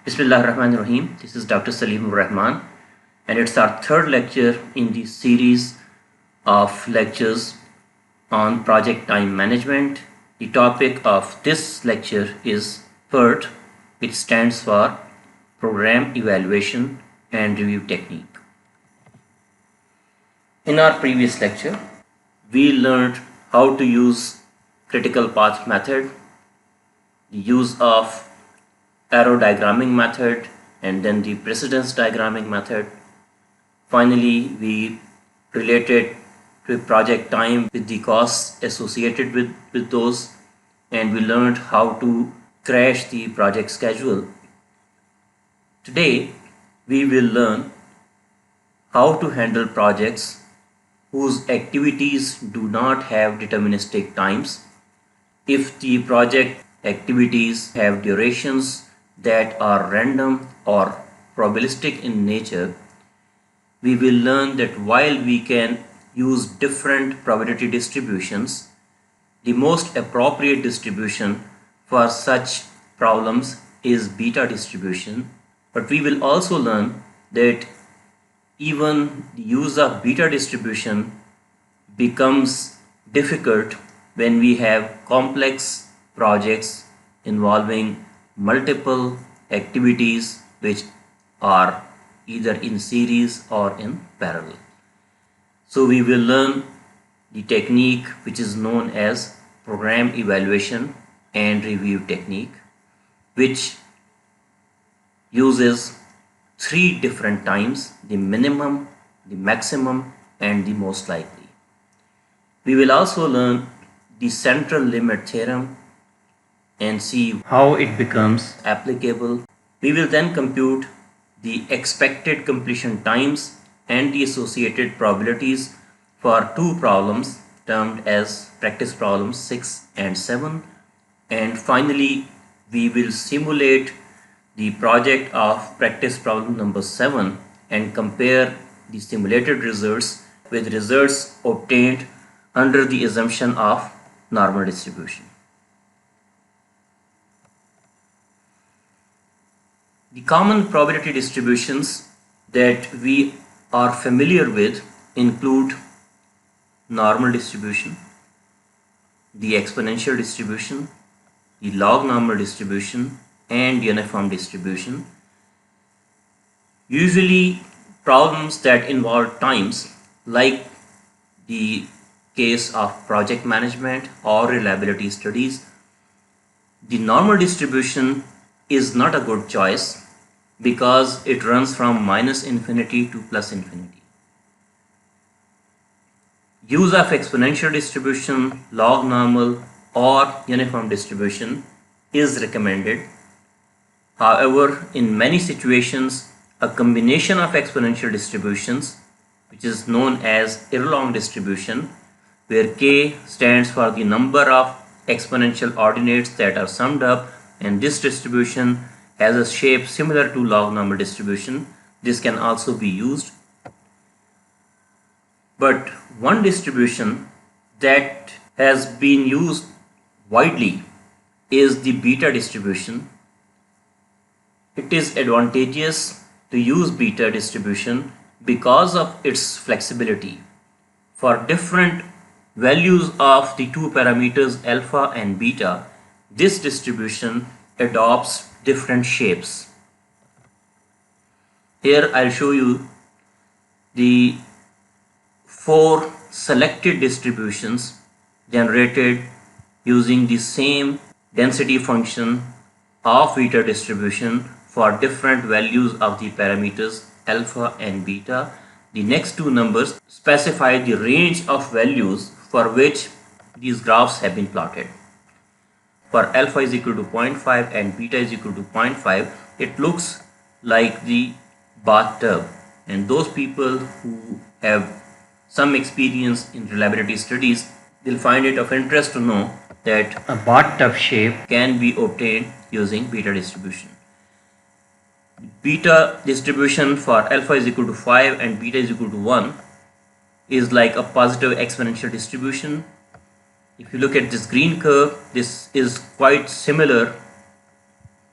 Bismillahirrahmanirrahim. This is Dr. Salim Rahman, and it's our third lecture in the series of lectures on project time management. The topic of this lecture is PERT, which stands for Program Evaluation and Review Technique. In our previous lecture, we learned how to use critical path method, the use of arrow diagramming method, and then the precedence diagramming method. Finally, we related to project time with the costs associated with those, and we learned how to crash the project schedule. Today, we will learn how to handle projects whose activities do not have deterministic times. If the project activities have durations that are random or probabilistic in nature, we will learn that while we can use different probability distributions, the most appropriate distribution for such problems is beta distribution. But we will also learn that even the use of beta distribution becomes difficult when we have complex projects involving multiple activities which are either in series or in parallel. So we will learn the technique which is known as program evaluation and review technique, which uses three different times: the minimum, the maximum, and the most likely. We will also learn the central limit theorem and see how it becomes applicable. We will then compute the expected completion times and the associated probabilities for two problems termed as practice problems 6 and 7. And finally, we will simulate the project of practice problem number 7 and compare the simulated results with results obtained under the assumption of normal distribution. The common probability distributions that we are familiar with include normal distribution, the exponential distribution, the log normal distribution, and uniform distribution. Usually problems that involve times, like the case of project management or reliability studies, the normal distribution is not a good choice because it runs from minus infinity to plus infinity. Use of exponential distribution, log normal, or uniform distribution is recommended. However, in many situations, a combination of exponential distributions, which is known as Erlong distribution, where k stands for the number of exponential ordinates that are summed up, and this distribution has a shape similar to log normal distribution. This can also be used. But one distribution that has been used widely is the beta distribution. It is advantageous to use beta distribution because of its flexibility. For different values of the two parameters alpha and beta, this distribution adopts different shapes. Here I'll show you the 4 selected distributions generated using the same density function of beta distribution for different values of the parameters alpha and beta. The next two numbers specify the range of values for which these graphs have been plotted. For alpha is equal to 0.5 and beta is equal to 0.5, it looks like the bathtub, and those people who have some experience in reliability studies will find it of interest to know that a bathtub shape can be obtained using beta distribution. Beta distribution for alpha is equal to 5 and beta is equal to 1 is like a positive exponential distribution. If you look at this green curve, this is quite similar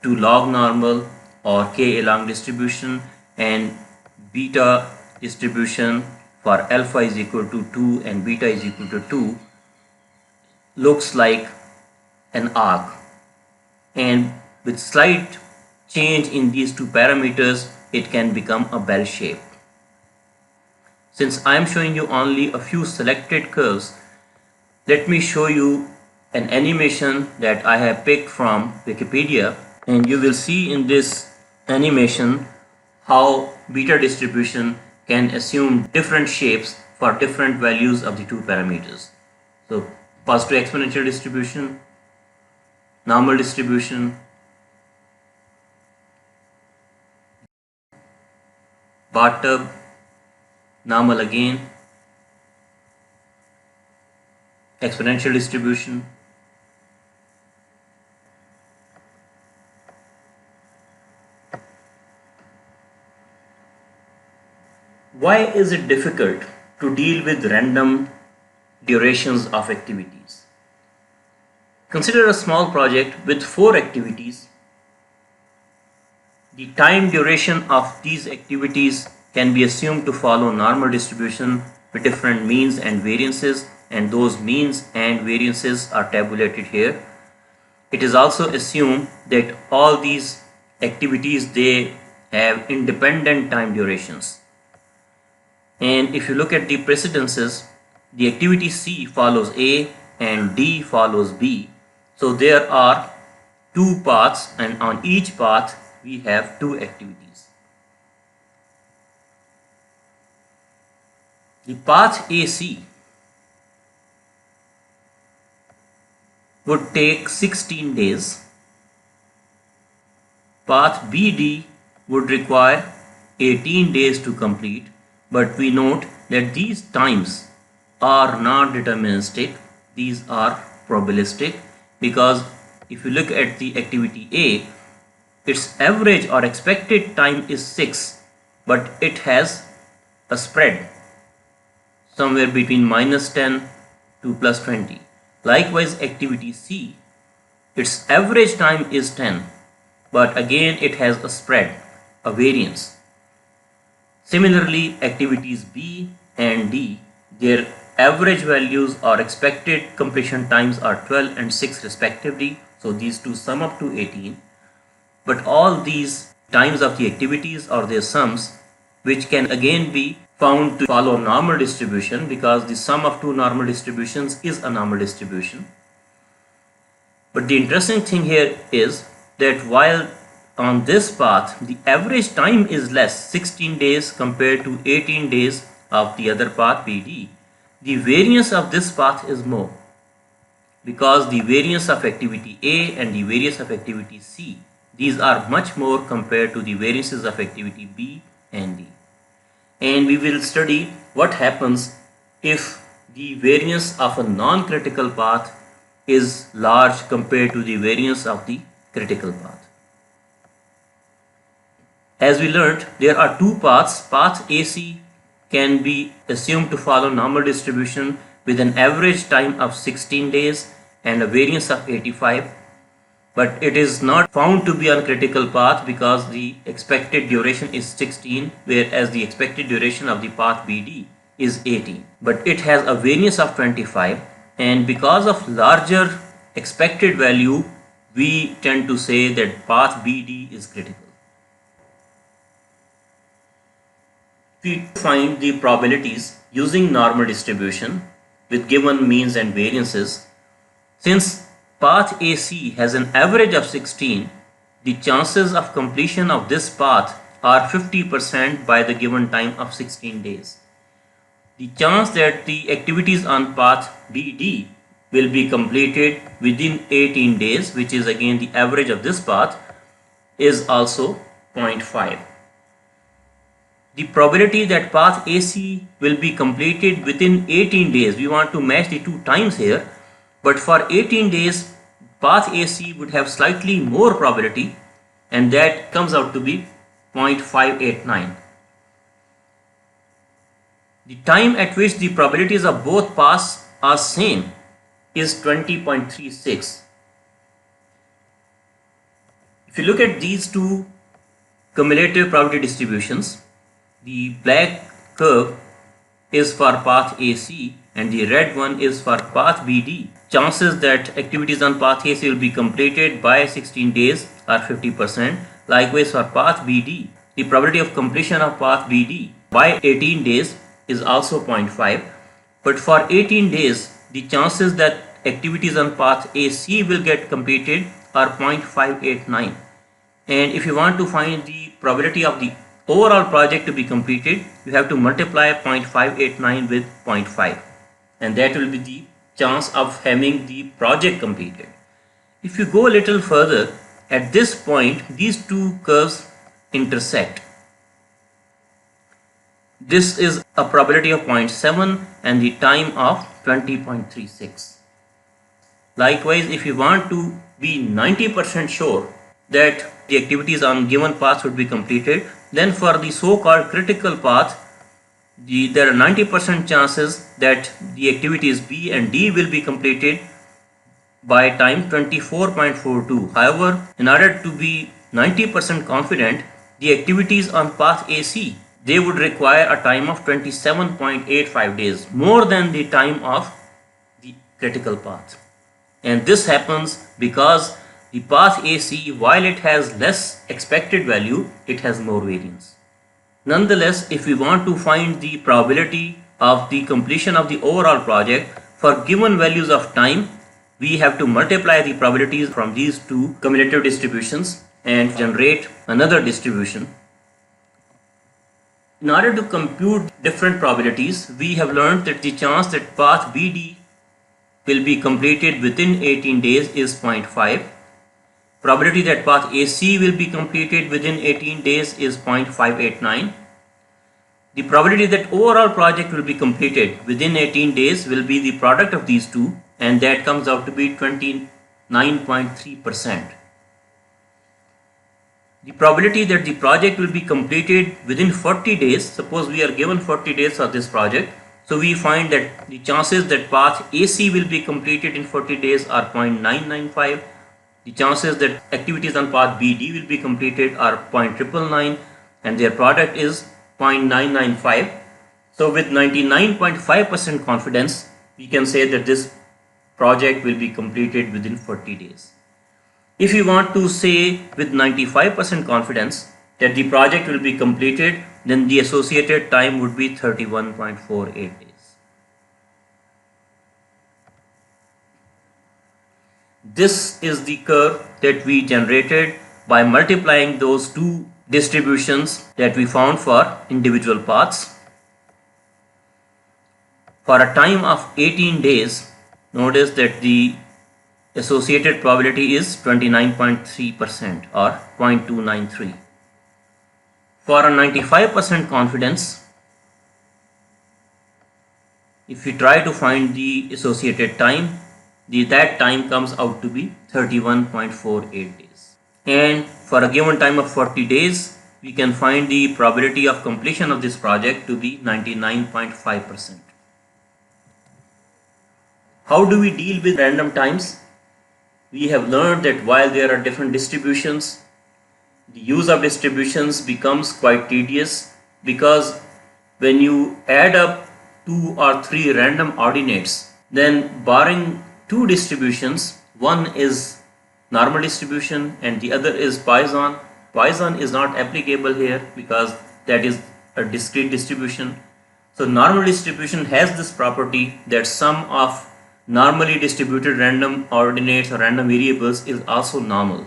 to log normal or K along distribution, and beta distribution for alpha is equal to 2 and beta is equal to 2 looks like an arc, and with slight change in these two parameters it can become a bell shape. Since I am showing you only a few selected curves, let me show you an animation that I have picked from Wikipedia, and you will see in this animation how beta distribution can assume different shapes for different values of the two parameters. So positive exponential distribution, normal distribution, bathtub, normal again, exponential distribution. Why is it difficult to deal with random durations of activities? Consider a small project with 4 activities. The time duration of these activities can be assumed to follow normal distribution with different means and variances, and those means and variances are tabulated here. It is also assumed that all these activities, they have independent time durations. And if you look at the precedences, the activity C follows A and D follows B. So there are 2 paths, and on each path we have 2 activities. The path AC would take 16 days. Path BD would require 18 days to complete, but we note that these times are not deterministic, these are probabilistic, because if you look at the activity A, its average or expected time is 6, but it has a spread somewhere between -10 to +20. Likewise, activity C, its average time is 10, but again it has a spread, a variance. Similarly, activities B and D, their average values or expected completion times are 12 and 6 respectively, so these two sum up to 18. But all these times of the activities or their sums, which can again be found to follow normal distribution, because the sum of two normal distributions is a normal distribution. But the interesting thing here is that while on this path the average time is less, 16 days compared to 18 days of the other path BD, the variance of this path is more, because the variance of activity A and the variance of activity C, these are much more compared to the variances of activity B and D. And we will study what happens if the variance of a non-critical path is large compared to the variance of the critical path. As we learned, there are 2 paths. Path AC can be assumed to follow normal distribution with an average time of 16 days and a variance of 85, but it is not found to be on critical path because the expected duration is 16, whereas the expected duration of the path BD is 18, but it has a variance of 25, and because of larger expected value we tend to say that path BD is critical. We find the probabilities using normal distribution with given means and variances. Since path AC has an average of 16, the chances of completion of this path are 50% by the given time of 16 days. The chance that the activities on path BD will be completed within 18 days, which is again the average of this path, is also 0.5. The probability that path AC will be completed within 18 days, we want to match the 2 times here, but for 18 days path AC would have slightly more probability, and that comes out to be 0.589. The time at which the probabilities of both paths are same is 20.36. If you look at these two cumulative probability distributions. The black curve is for path AC and the red one is for path BD. Chances that activities on path AC will be completed by 16 days are 50%. Likewise for path BD, the probability of completion of path BD by 18 days is also 0.5. But for 18 days, the chances that activities on path AC will get completed are 0.589. And if you want to find the probability of the overall project to be completed, you have to multiply 0.589 with 0.5, and that will be the chance of having the project completed. If you go a little further, at this point these two curves intersect. This is a probability of 0.7 and the time of 20.36. Likewise, if you want to be 90% sure that the activities on given path should be completed, then for the so-called critical path, there are 90% chances that the activities B and D will be completed by time 24.42. However, in order to be 90% confident, the activities on path AC, they would require a time of 27.85 days, more than the time of the critical path. And this happens because the path AC, while it has less expected value, it has more variance. Nonetheless, if we want to find the probability of the completion of the overall project for given values of time, we have to multiply the probabilities from these two cumulative distributions and generate another distribution. In order to compute different probabilities, we have learned that the chance that path BD will be completed within 18 days is 0.5. Probability that path AC will be completed within 18 days is 0.589. The probability that overall project will be completed within 18 days will be the product of these two, and that comes out to be 29.3%. The probability that the project will be completed within 40 days, suppose we are given 40 days for this project, so we find that the chances that path AC will be completed in 40 days are 0.995. The chances that activities on path BD will be completed are 0.999, and their product is 0.995. So with 99.5% confidence, we can say that this project will be completed within 40 days. If you want to say with 95% confidence that the project will be completed, then the associated time would be 31.48 days. This is the curve that we generated by multiplying those two distributions that we found for individual paths. For a time of 18 days, notice that the associated probability is 29.3% or 0.293. For a 95% confidence, if we try to find the associated time, that time comes out to be 31.48 days. And for a given time of 40 days, we can find the probability of completion of this project to be 99.5%. How do we deal with random times? We have learned that while there are different distributions, the use of distributions becomes quite tedious, because when you add up 2 or 3 random ordinates, then barring 2 distributions, one is normal distribution and the other is Poisson. Poisson is not applicable here because that is a discrete distribution. So normal distribution has this property that sum of normally distributed random ordinates or random variables is also normal.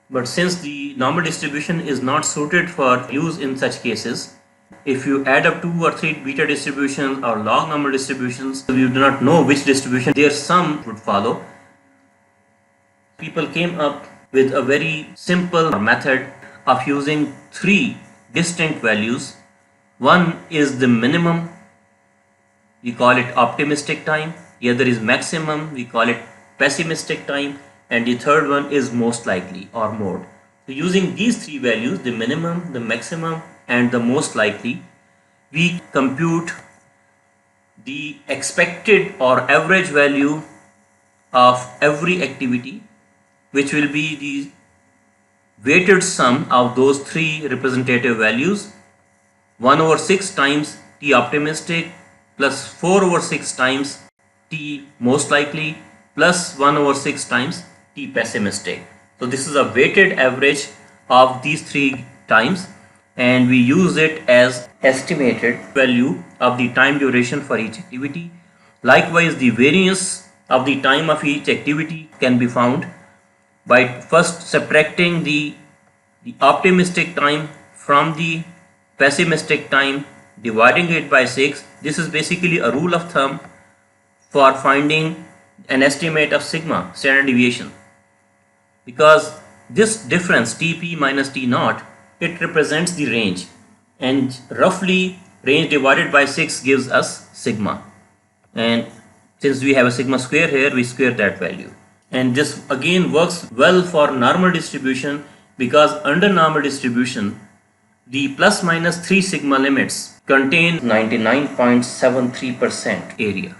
But since the normal distribution is not suited for use in such cases, if you add up 2 or 3 beta distributions or log normal distributions, you do not know which distribution their sum would follow. People came up with a very simple method of using 3 distinct values. One is the minimum, we call it optimistic time. The other is maximum, we call it pessimistic time. And the third one is most likely or mode. So using these 3 values, the minimum, the maximum and the most likely, we compute the expected or average value of every activity, which will be the weighted sum of those three representative values, 1 over 6 times T optimistic plus 4 over 6 times T most likely plus 1 over 6 times T pessimistic. So this is a weighted average of these three times, and we use it as estimated value of the time duration for each activity. Likewise, the variance of the time of each activity can be found by first subtracting the optimistic time from the pessimistic time, dividing it by 6. This is basically a rule of thumb for finding an estimate of sigma, standard deviation, because this difference Tp minus T naught, it represents the range, and roughly range divided by 6 gives us sigma, and since we have a sigma square here, we square that value. And this again works well for normal distribution, because under normal distribution the plus minus 3 sigma limits contain 99.73% area.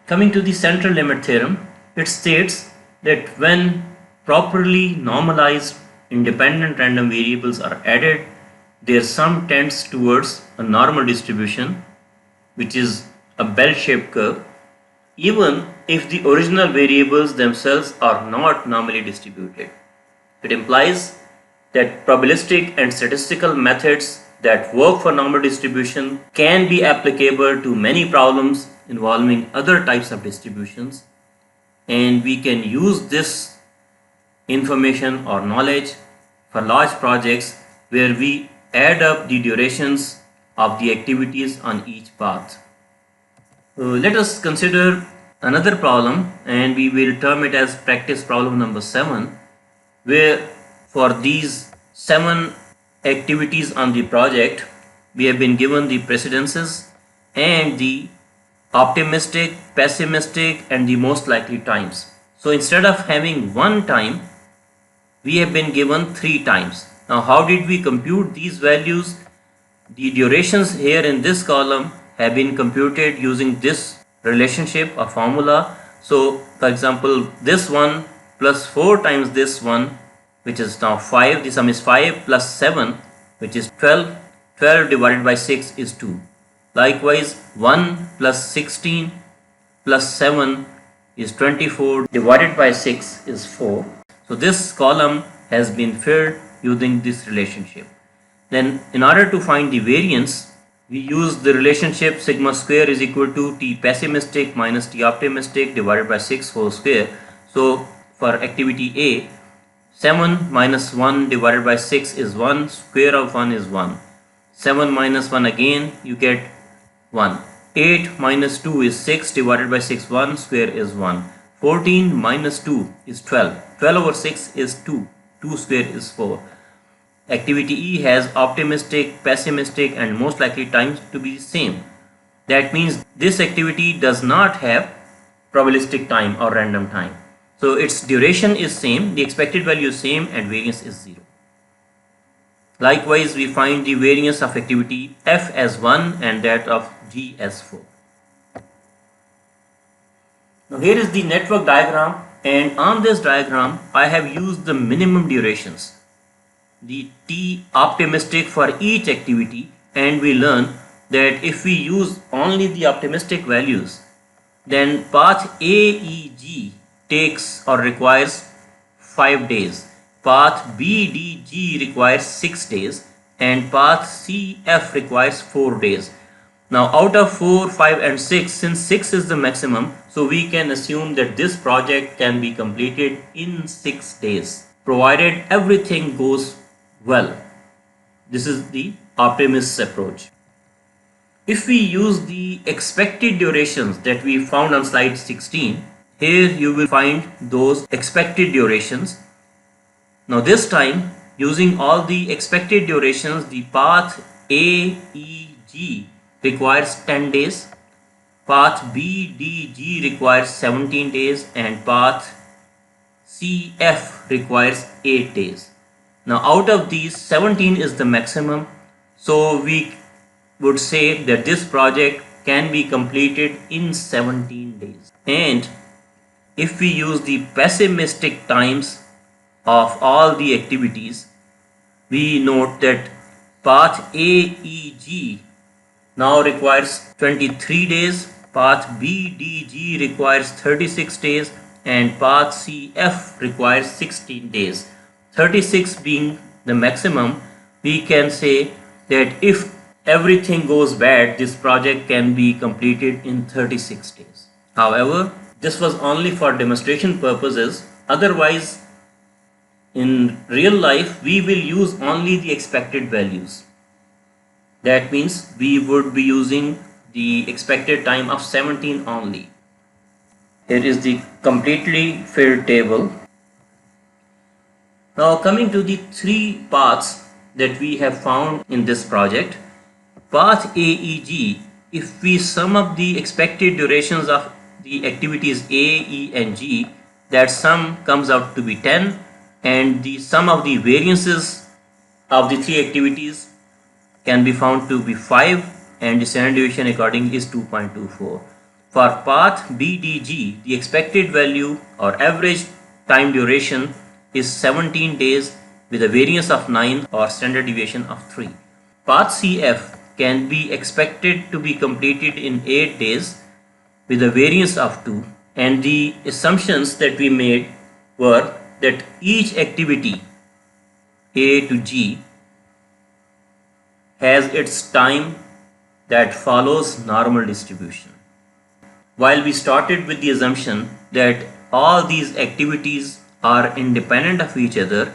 Coming to the central limit theorem, it states that when properly normalized independent random variables are added, their sum tends towards a normal distribution, which is a bell-shaped curve, even if the original variables themselves are not normally distributed. It implies that probabilistic and statistical methods that work for normal distribution can be applicable to many problems involving other types of distributions, and we can use this information or knowledge for large projects where we add up the durations of the activities on each path. Let us consider another problem, and we will term it as practice problem number 7, where for these 7 activities on the project we have been given the precedences and the optimistic, pessimistic and the most likely times. So instead of having one time, we have been given 3 times. Now how did we compute these values? The durations here in this column have been computed using this relationship or formula. So for example, this one plus 4 times this one, which is now 5, the sum is 5 plus 7, which is 12. 12 divided by 6 is 2. Likewise, 1 plus 16 plus 7 is 24, divided by 6 is 4. So this column has been filled using this relationship. Then in order to find the variance, we use the relationship sigma square is equal to T pessimistic minus T optimistic divided by 6 whole square. So for activity A, 7 minus 1 divided by 6 is 1, square of 1 is 1. 7 minus 1 again, you get 1. 8 minus 2 is 6, divided by 6, 1, square is 1. 14 minus 2 is 12. 12 over 6 is 2. 2 square is 4. Activity E has optimistic, pessimistic and most likely times to be the same. That means this activity does not have probabilistic time or random time. So its duration is same, the expected value is same and variance is 0. Likewise, we find the variance of activity F as 1 and that of G as 4. Now here is the network diagram, and on this diagram I have used the minimum durations, the T optimistic for each activity, and we learn that if we use only the optimistic values, then path AEG takes or requires 5 days. Path BDG requires 6 days and path CF requires 4 days. Now out of 4, 5 and 6, since 6 is the maximum, so we can assume that this project can be completed in 6 days, provided everything goes well. This is the optimist's approach. If we use the expected durations that we found on slide 16, here you will find those expected durations. Now this time, using all the expected durations, the path AEG requires 10 days, path BDG requires 17 days and path CF requires 8 days. Now out of these, 17 is the maximum, so we would say that this project can be completed in 17 days. And if we use the pessimistic times of all the activities, we note that path AEG now requires 23 days, path BDG requires 36 days, and path CF requires 16 days. 36 being the maximum, we can say that if everything goes bad, this project can be completed in 36 days. However, this was only for demonstration purposes. Otherwise, in real life, we will use only the expected values. That means we would be using the expected time of 17 only. Here is the completely filled table. Now coming to the three paths that we have found in this project. Path AEG, if we sum up the expected durations of the activities A, E and G, that sum comes out to be 10, and the sum of the variances of the three activities can be found to be 5, and the standard deviation according is 2.24. For path BDG, the expected value or average time duration is 17 days with a variance of 9 or standard deviation of 3. Path CF can be expected to be completed in 8 days with a variance of 2, and the assumptions that we made were that each activity A to G has its time that follows normal distribution. While we started with the assumption that all these activities are independent of each other,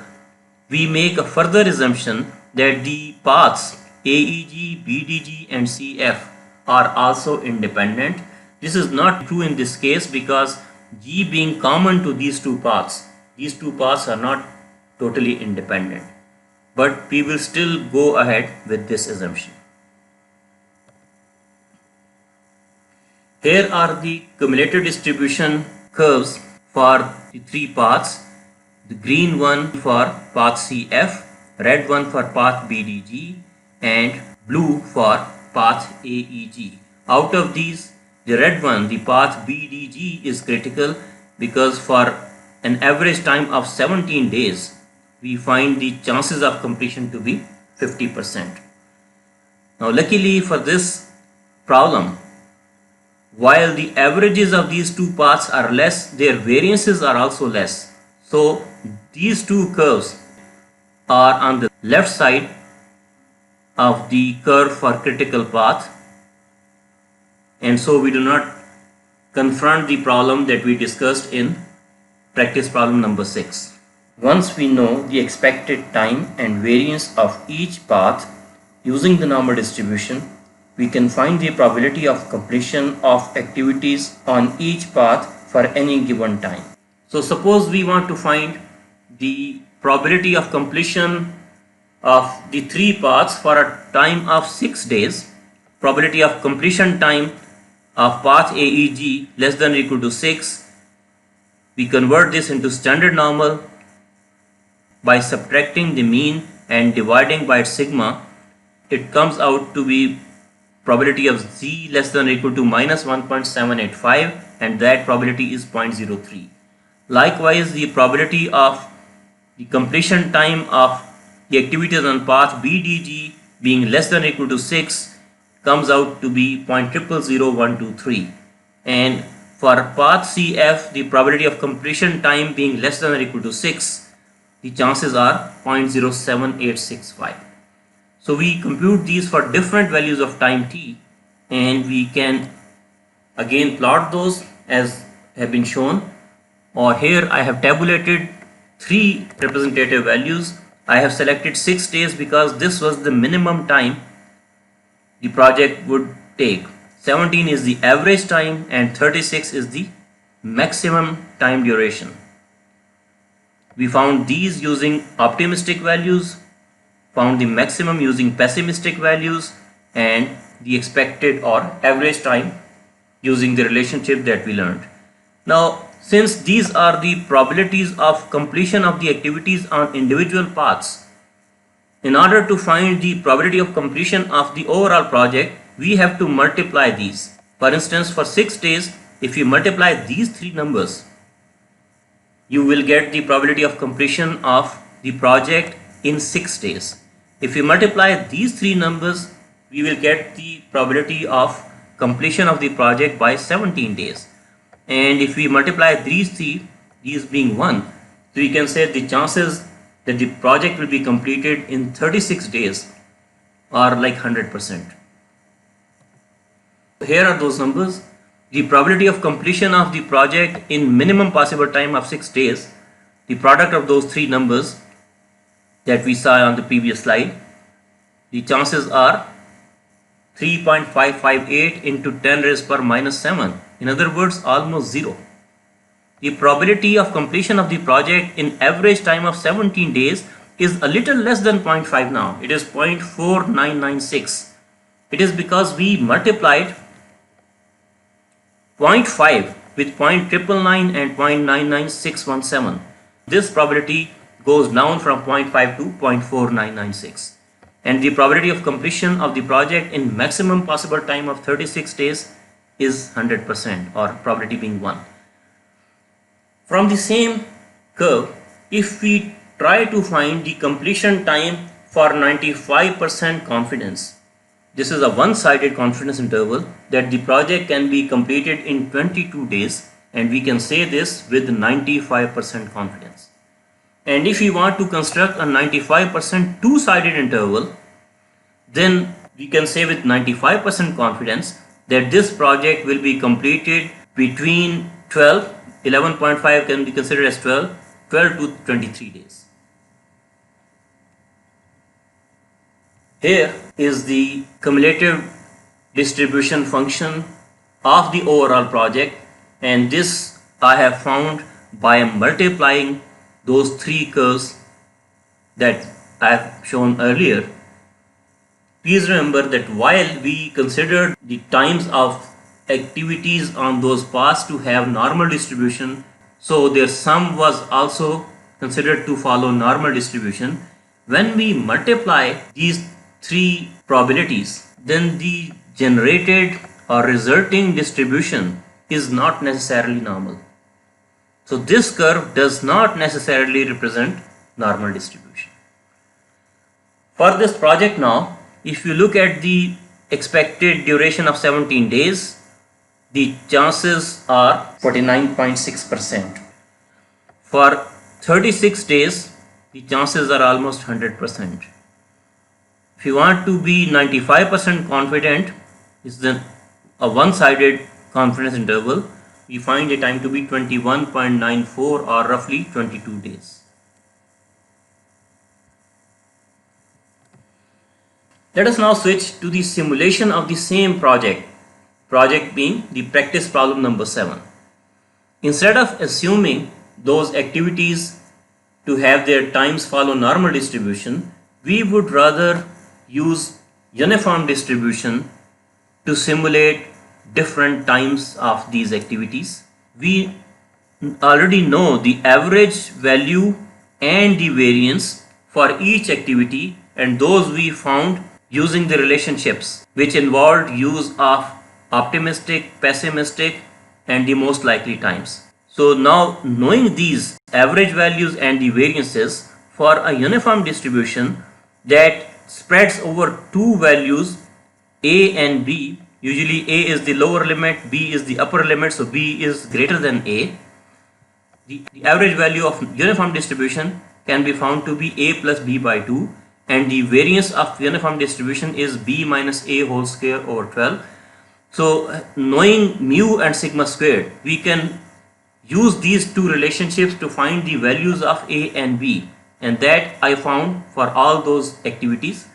we make a further assumption that the paths AEG, BDG and CF are also independent. This is not true in this case because G being common to these two paths are not totally independent. But we will still go ahead with this assumption. Here are the cumulative distribution curves for the three paths. The green one for path CF, red one for path BDG and blue for path AEG. Out of these, the red one, the path BDG, is critical because for an average time of 17 days, we find the chances of completion to be 50%. Now luckily for this problem, while the averages of these two paths are less, their variances are also less. So these two curves are on the left side of the curve for critical path, and so we do not confront the problem that we discussed in practice problem number 6. Once we know the expected time and variance of each path using the normal distribution, we can find the probability of completion of activities on each path for any given time. So suppose we want to find the probability of completion of the three paths for a time of 6 days. Probability of completion time of path AEG less than or equal to 6. We convert this into standard normal by subtracting the mean and dividing by its sigma. It comes out to be probability of Z less than or equal to minus 1.785, and that probability is 0.03. Likewise, the probability of the completion time of the activities on path BDG being less than or equal to 6 comes out to be 0.000123, and for path CF, the probability of completion time being less than or equal to 6, the chances are 0.07865. So we compute these for different values of time t, and we can again plot those as have been shown. Or here I have tabulated 3 representative values. I have selected 6 days because this was the minimum time the project would take. 17 is the average time and 36 is the maximum time duration. We found these using optimistic values, found the maximum using pessimistic values, and the expected or average time using the relationship that we learned. Now, since these are the probabilities of completion of the activities on individual paths, in order to find the probability of completion of the overall project, we have to multiply these. For instance, for 6 days, if you multiply these 3 numbers, you will get the probability of completion of the project in 6 days. If we multiply these three numbers, we will get the probability of completion of the project by 17 days. And if we multiply these three, these being 1, so we can say the chances that the project will be completed in 36 days are like 100%. Here are those numbers. The probability of completion of the project in minimum possible time of 6 days, the product of those three numbers that we saw on the previous slide, the chances are 3.558 into 10 raised per minus 7. In other words, almost 0. The probability of completion of the project in average time of 17 days is a little less than 0.5 now. It is 0.4996. It is because we multiplied 0.5 with 0.999 and 0.99617. This probability goes down from 0.5 to 0.4996. And the probability of completion of the project in maximum possible time of 36 days is 100%, or probability being 1. From the same curve, if we try to find the completion time for 95% confidence, this is a one-sided confidence interval that the project can be completed in 22 days, and we can say this with 95% confidence. And if we want to construct a 95% two-sided interval, then we can say with 95% confidence that this project will be completed between 11.5 can be considered as 12 to 23 days. Here is the cumulative distribution function of the overall project, and this I have found by multiplying those three curves that I have shown earlier. Please remember that while we considered the times of activities on those paths to have normal distribution, so their sum was also considered to follow normal distribution. When we multiply these three probabilities, then the generated or resulting distribution is not necessarily normal. So this curve does not necessarily represent normal distribution. For this project now, if you look at the expected duration of 17 days, the chances are 49.6%. For 36 days, the chances are almost 100%. If you want to be 95% confident, is then a one-sided confidence interval, we find the time to be 21.94 or roughly 22 days. Let us now switch to the simulation of the same project being the practice problem number 7. Instead of assuming those activities to have their times follow normal distribution, we would rather use uniform distribution to simulate different times of these activities. We already know the average value and the variance for each activity, and those we found using the relationships which involved use of optimistic, pessimistic, and the most likely times. So now, knowing these average values and the variances for a uniform distribution that spreads over two values A and B, usually A is the lower limit, B is the upper limit, so B is greater than A. The average value of uniform distribution can be found to be A plus B by 2, and the variance of uniform distribution is B minus A whole square over 12. So knowing mu and sigma squared, we can use these two relationships to find the values of A and B, and that I found for all those activities.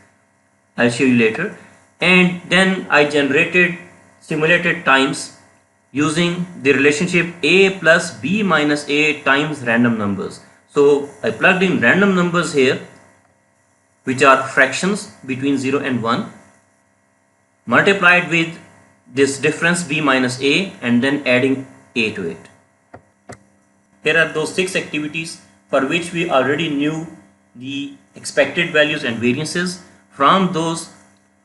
I'll show you later. And then I generated simulated times using the relationship A plus B minus A times random numbers. So I plugged in random numbers here, which are fractions between 0 and 1, multiplied with this difference B minus A, and then adding A to it. Here are those 6 activities for which we already knew the expected values and variances. From those,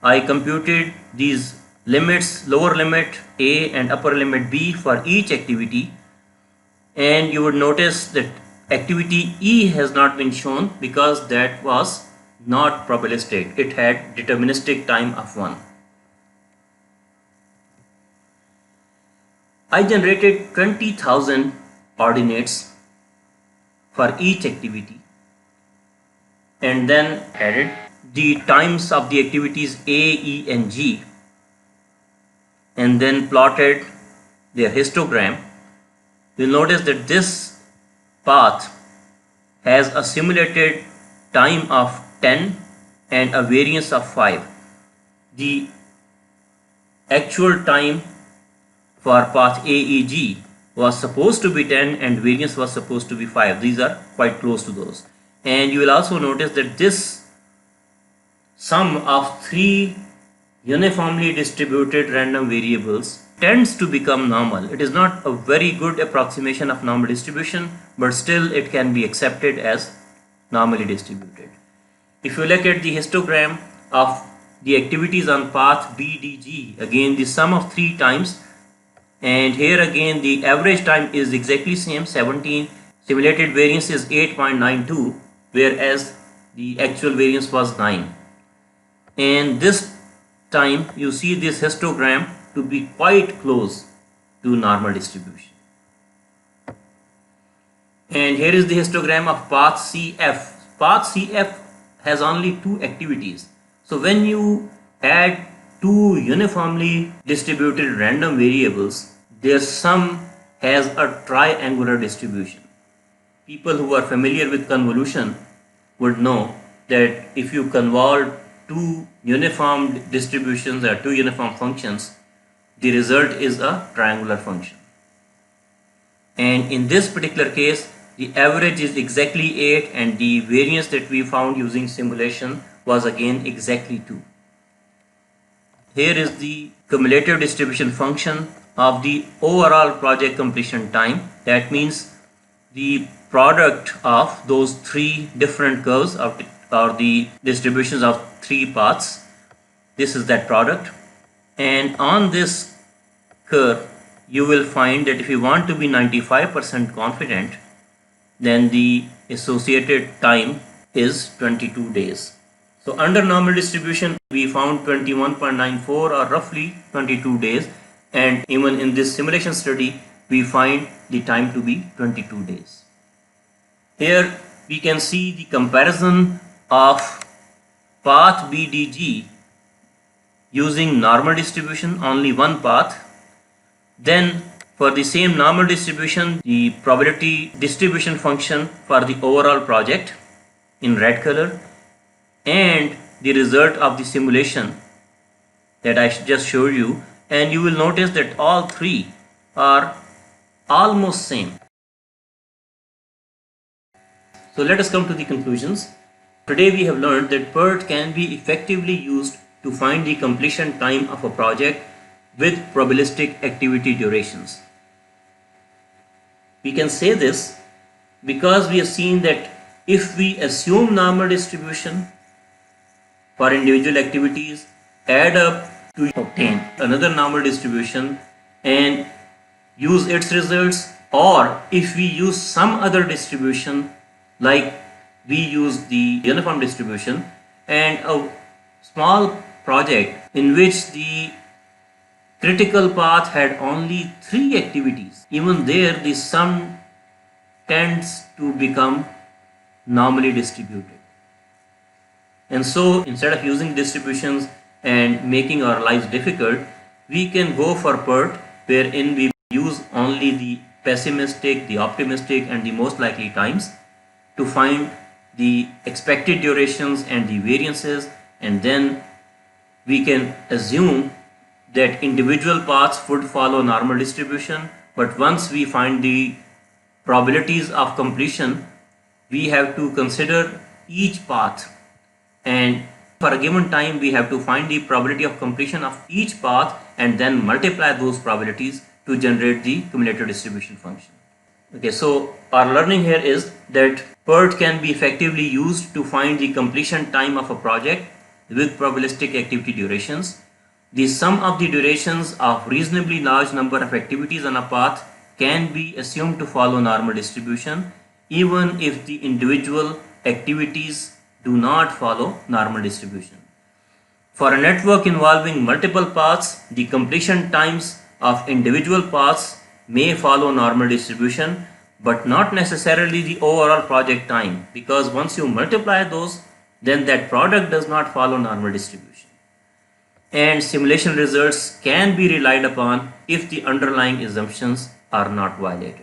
I computed these limits, lower limit A and upper limit B for each activity. And you would notice that activity E has not been shown because that was not probabilistic. It had deterministic time of 1. I generated 20,000 ordinates for each activity and then added the times of the activities A, E and G and then plotted their histogram. You'll notice that this path has a simulated time of 10 and a variance of 5. The actual time for path AEG was supposed to be 10 and variance was supposed to be 5. These are quite close to those. And you will also notice that this sum of 3 uniformly distributed random variables tends to become normal. It is not a very good approximation of normal distribution, but still it can be accepted as normally distributed. If you look at the histogram of the activities on path BDG, again the sum of 3 times, and here again the average time is exactly same, 17. Simulated variance is 8.92, whereas the actual variance was 9. And this time you see this histogram to be quite close to normal distribution. And here is the histogram of path CF. Path CF has only 2 activities. So when you add 2 uniformly distributed random variables, their sum has a triangular distribution. People who are familiar with convolution would know that if you convolve 2 uniform distributions or 2 uniform functions, the result is a triangular function. And in this particular case, the average is exactly 8 and the variance that we found using simulation was again exactly 2. Here is the cumulative distribution function of the overall project completion time. That means the product of those 3 different curves or the distributions of 3 paths. This is that product. And on this curve, you will find that if you want to be 95% confident, then the associated time is 22 days. So under normal distribution, we found 21.94 or roughly 22 days. And even in this simulation study, we find the time to be 22 days. Here we can see the comparison of path BDG using normal distribution, only one path. Then for the same normal distribution, the probability distribution function for the overall project in red color, and the result of the simulation that I just showed you, and you will notice that all 3 are almost same. So let us come to the conclusions. Today we have learned that PERT can be effectively used to find the completion time of a project with probabilistic activity durations. We can say this because we have seen that if we assume normal distribution for individual activities, add up to obtain another normal distribution and use its results, or if we use some other distribution like we use the uniform distribution, and a small project in which the critical path had only 3 activities, even there the sum tends to become normally distributed. And so instead of using distributions and making our lives difficult, we can go for PERT, wherein we use only the pessimistic, the optimistic and the most likely times to find the expected durations and the variances, and then we can assume that individual paths would follow normal distribution, but once we find the probabilities of completion, we have to consider each path, and for a given time we have to find the probability of completion of each path and then multiply those probabilities to generate the cumulative distribution function. Okay, so our learning here is that PERT can be effectively used to find the completion time of a project with probabilistic activity durations. The sum of the durations of reasonably large number of activities on a path can be assumed to follow normal distribution even if the individual activities do not follow normal distribution. For a network involving multiple paths, the completion times of individual paths may follow normal distribution, but not necessarily the overall project time, because once you multiply those, then that product does not follow normal distribution. And simulation results can be relied upon if the underlying assumptions are not violated.